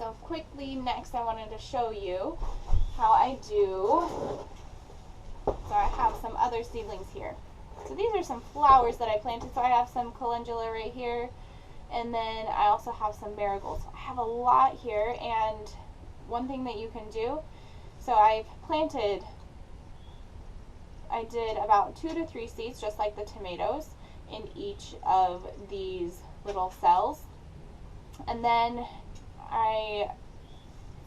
so quickly, next I wanted to show you how I do. So I have some other seedlings here. So these are some flowers that I planted. So I have some calendula right here, and then I also have some marigolds. I have a lot here, and one thing that you can do, so I did about 2 to 3 seeds, just like the tomatoes, in each of these little cells. And then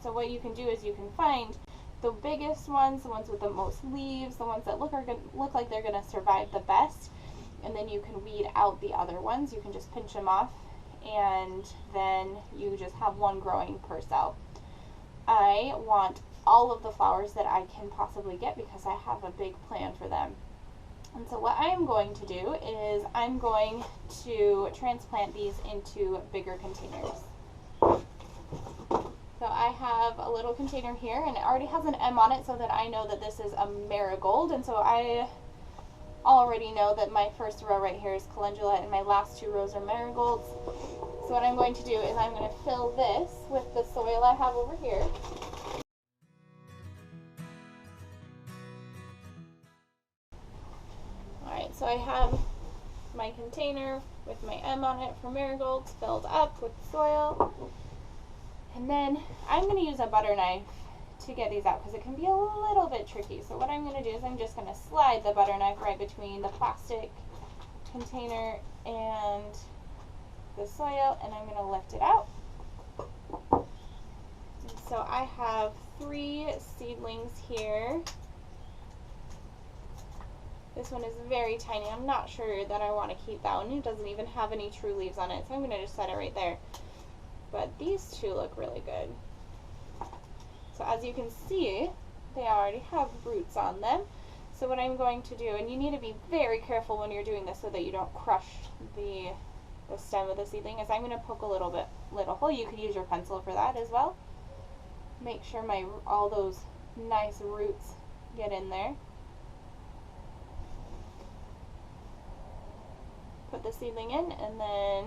so what you can do is you can find the biggest ones, the ones with the most leaves, the ones that look like they're going to survive the best, and then you can weed out the other ones. You can just pinch them off, and then you just have one growing per cell. I want all of the flowers that I can possibly get because I have a big plan for them. And so what I am going to do is I'm going to transplant these into bigger containers. So I have a little container here, and it already has an M on it so that I know that this is a marigold. And so I already know that my first row right here is calendula and my last 2 rows are marigolds. So what I'm going to do is I'm going to fill this with the soil I have over here. Alright, so I have my container with my M on it for marigolds filled up with soil. And then I'm going to use a butter knife to get these out because it can be a little bit tricky. So what I'm going to do is I'm just going to slide the butter knife right between the plastic container and the soil, and I'm going to lift it out. And so I have 3 seedlings here. This one is very tiny. I'm not sure that I want to keep that one. It doesn't even have any true leaves on it, so I'm going to just set it right there. But these 2 look really good. So as you can see, they already have roots on them. So what I'm going to do, and you need to be very careful when you're doing this so that you don't crush the stem of the seedling, is I'm going to poke a little hole. You could use your pencil for that as well. Make sure all those nice roots get in there. Put the seedling in, and then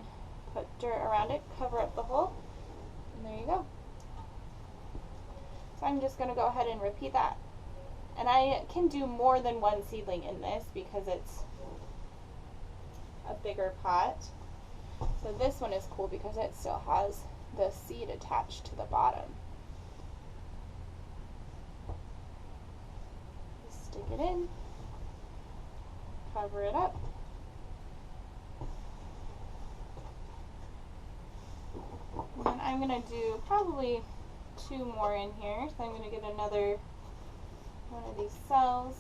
put dirt around it, cover up the hole, and there you go. So I'm just going to go ahead and repeat that. And I can do more than 1 seedling in this because it's a bigger pot. So this one is cool because it still has the seed attached to the bottom. Just stick it in, cover it up. And I'm going to do probably 2 more in here. So I'm going to get another one of these cells,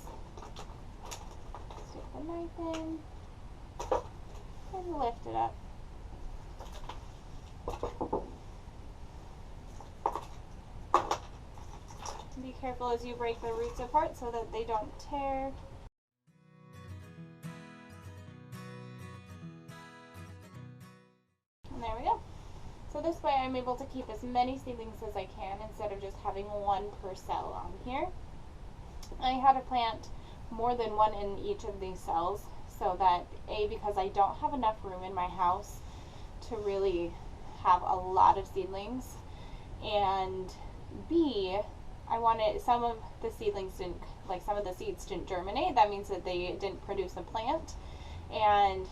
stick the knife in, and lift it up. Be careful as you break the roots apart so that they don't tear. And there we go. So this way I'm able to keep as many seedlings as I can instead of just having 1 per cell on here. I had to plant more than 1 in each of these cells so that A, because I don't have enough room in my house to really have a lot of seedlings, and B, I wanted some of the seedlings some of the seeds didn't germinate. That means that they didn't produce a plant. And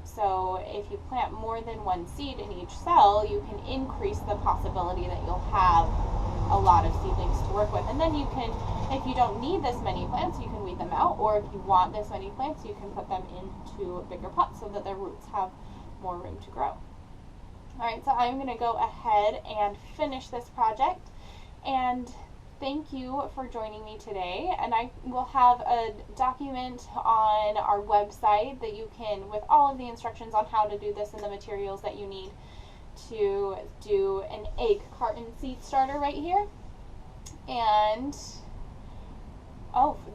so if you plant more than 1 seed in each cell, you can increase the possibility that you'll have a lot of seedlings to work with. And then you can, if you don't need this many plants, you can weed them out, or if you want this many plants, you can put them into bigger pots so that their roots have more room to grow. Alright, so I'm going to go ahead and finish this project, and thank you for joining me today. And I will have a document on our website that you can, with all of the instructions on how to do this and the materials that you need to do an egg carton seed starter right here. And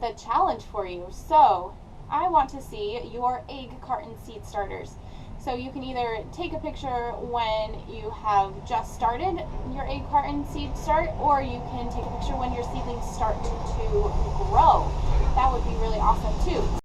the challenge for you. So I want to see your egg carton seed starters. So you can either take a picture when you have just started your egg carton seed start, or you can take a picture when your seedlings start to grow. That would be really awesome too.